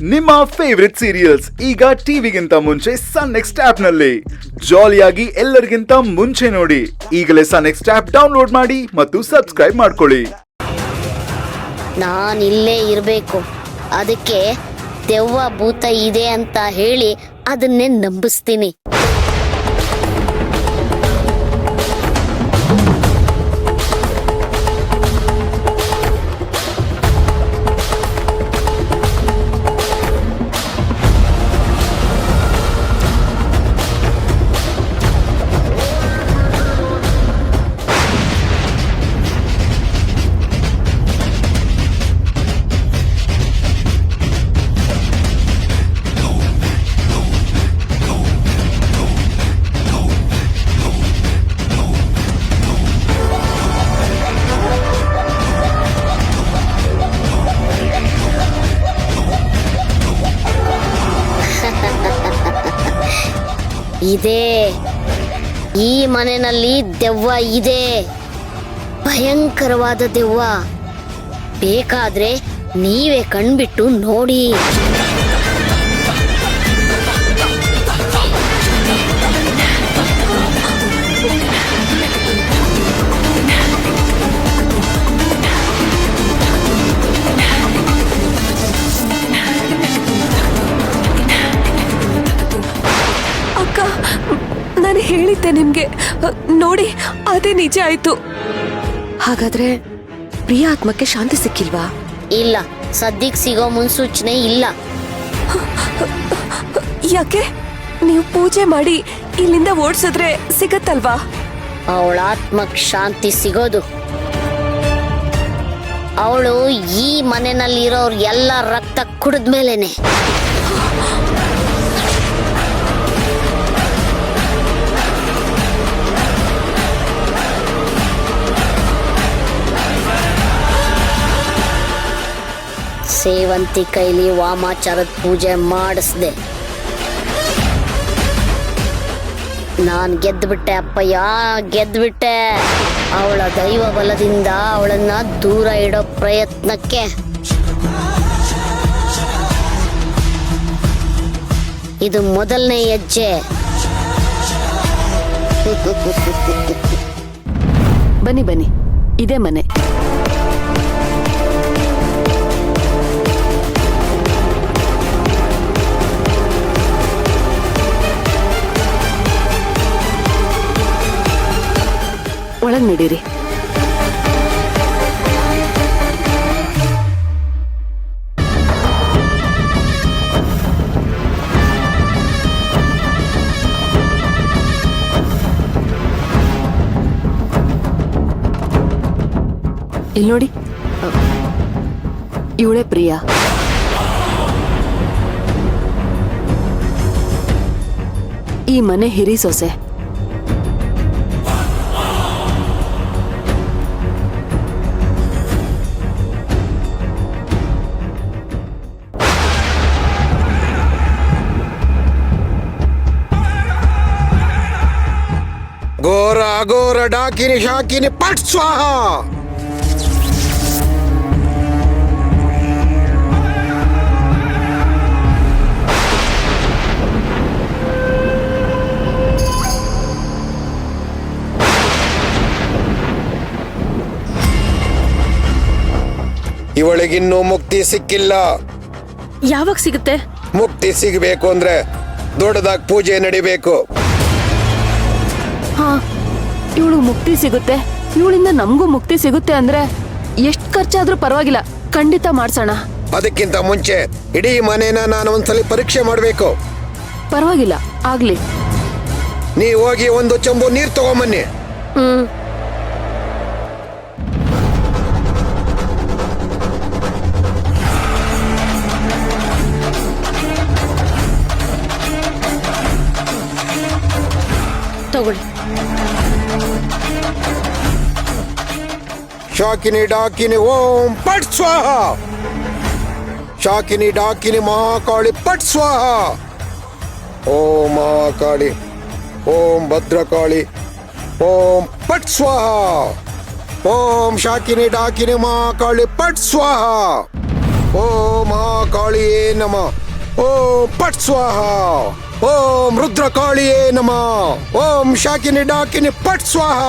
ನಿಮ್ಮ favourite serials ಈಗ ಟಿವಿಗಿಂತ ಮುಂಚೆ ಸನ್ ನೆಕ್ಸ್ಟ್ ಆಪ್ ನಲ್ಲಿ ಜಾಲಿಯಾಗಿ ಎಲ್ಲರಿಗಿಂತ ಮುಂಚೆ ನೋಡಿ. ಈಗಲೇ ಸನ್ ನೆಕ್ಸ್ಟ್ ಆಪ್ ಡೌನ್ಲೋಡ್ ಮಾಡಿ ಮತ್ತು ಸಬ್ಸ್ಕ್ರೈಬ್ ಮಾಡ್ಕೊಳ್ಳಿ. ನಾನು ಇಲ್ಲೇ ಇರಬೇಕು, ಅದಕ್ಕೆ ದೆವ್ವ ಭೂತ ಇದೆ ಅಂತ ಹೇಳಿ ಅದನ್ನೇ ನಂಬಿಸ್ತೀನಿ. ಇದೆ, ಈ ಮನೆಯಲ್ಲಿ ದೆವ್ವ ಇದೆ, ಭಯಂಕರವಾದ ದೆವ್ವ. ಬೇಕಾದ್ರೆ ನೀವೇ ಕಣ್ಬಿಟ್ಟು ನೋಡಿ. ನಾನು ಹೇಳಿದ್ದೆ ನಿಮ್ಗೆ, ನೋಡಿ ಅದೇ ನಿಜ ಆಯ್ತು. ಹಾಗಾದ್ರೆ ಪ್ರಿಯ ಆತ್ಮಕ್ಕೆ ಶಾಂತಿ ಸಿಕ್ಕಿಲ್ವಾ? ಇಲ್ಲ, ಸದ್ಯಕ್ಕೆ ಸಿಗೋ ಮುನ್ಸೂಚನೆ ಇಲ್ಲ. ಯಾಕೆ? ನೀವು ಪೂಜೆ ಮಾಡಿ ಇಲ್ಲಿಂದ ಓಡಿಸಿದ್ರೆ ಸಿಗತ್ತಲ್ವಾ? ಅವಳ ಆತ್ಮಕ್ಕೆ ಶಾಂತಿ ಸಿಗೋದು ಅವಳು ಈ ಮನೆಯಲ್ಲಿರೋರ್ ಎಲ್ಲ ರಕ್ತ ಕುಡಿದ್ಮೇಲೆನೆ. ಸೇವಂತಿ ಕೈಲಿ ವಾಮಾಚಾರದ ಪೂಜೆ ಮಾಡಿಸ್ದೆ. ನಾನು ಗೆದ್ದುಬಿಟ್ಟೆ ಅಪ್ಪಯ್ಯ, ಗೆದ್ದುಬಿಟ್ಟೆ. ಅವಳ ದೈವ ಬಲದಿಂದ ಅವಳನ್ನ ದೂರ ಇಡೋ ಪ್ರಯತ್ನಕ್ಕೆ ಇದು ಮೊದಲನೇ ಹೆಜ್ಜೆ. ಬನ್ನಿ ಬನ್ನಿ, ಇದೇ ಮನೆ. ಒಳಗ್ ನಡೀರಿ. ಇಲ್ಲಿ ನೋಡಿ, ಇವಳೇ ಪ್ರಿಯಾ. ಈ ಮನೆ ಹಿರಿ ಸೊಸೆ. ಘೋರ ಅಘೋರ ಡಾಕಿನಿ ಶಾಕಿನಿ ಪಟ್ ಸ್ವಾಹ. ಇವಳಿಗಿನ್ನೂ ಮುಕ್ತಿ ಸಿಕ್ಕಿಲ್ಲ. ಯಾವಾಗ ಸಿಗುತ್ತೆ? ಮುಕ್ತಿ ಸಿಗಬೇಕು ಅಂದ್ರೆ ದೊಡ್ಡದಾಗಿ ಪೂಜೆ ನಡಿಬೇಕು. ಹಾ, ಇವಳು ಮುಕ್ತಿ ಸಿಗುತ್ತೆ, ಇವಳಿಂದ ನಮಗೂ ಮುಕ್ತಿ ಸಿಗುತ್ತೆ ಅಂದ್ರೆ ಎಷ್ಟು ಖರ್ಚಾದ್ರೂ ಪರವಾಗಿಲ್ಲ, ಖಂಡಿತ ಮಾಡ್ಸೋಣ. ಅದಕ್ಕಿಂತ ಮುಂಚೆ ಇಡೀ ಮನೇನ ನಾನು ಒಂದ್ಸಲಿ ಪರೀಕ್ಷೆ ಮಾಡಬೇಕು. ಪರವಾಗಿಲ್ಲ, ಆಗ್ಲಿ. ನೀವು ಹೋಗಿ ಒಂದು ಚಂಬು ನೀರು ತಗೊಂಬನ್ನಿ. ತಗೊಳ್ಳಿ. ಶಾಕಿನಿ ಡಾಕಿನಿ ಓಂ ಪಟ್ ಸ್ವಾಹ. ಶಾಕಿನಿ ಡಾಕಿನಿ ಮಹಾಕಾಳಿ ಪಟ್ ಸ್ವಾಹ. ಓಂ ಮಹಾಕಾಳಿ, ಓಂ ಭದ್ರಕಾಳಿ, ಓಂ ಪಟ್ ಸ್ವಾಹ. ಓಂ ಶಾಕಿನಿ ಡಾಕಿನಿ ಮಹಾಕಾಳಿ ಪಟ್ ಸ್ವಾಹ. ಓಂ ಮಹಾಕಾಳಿಯೇ ನಮಃ. ಓಂ ಪಟ್ ಸ್ವಾಹ. ಓಂ ರುದ್ರಕಾಳಿಯೇ ನಮಃ. ಓಂ ಶಾಕಿನಿ ಡಾಕಿನಿ ಪಟ್ ಸ್ವಾಹ.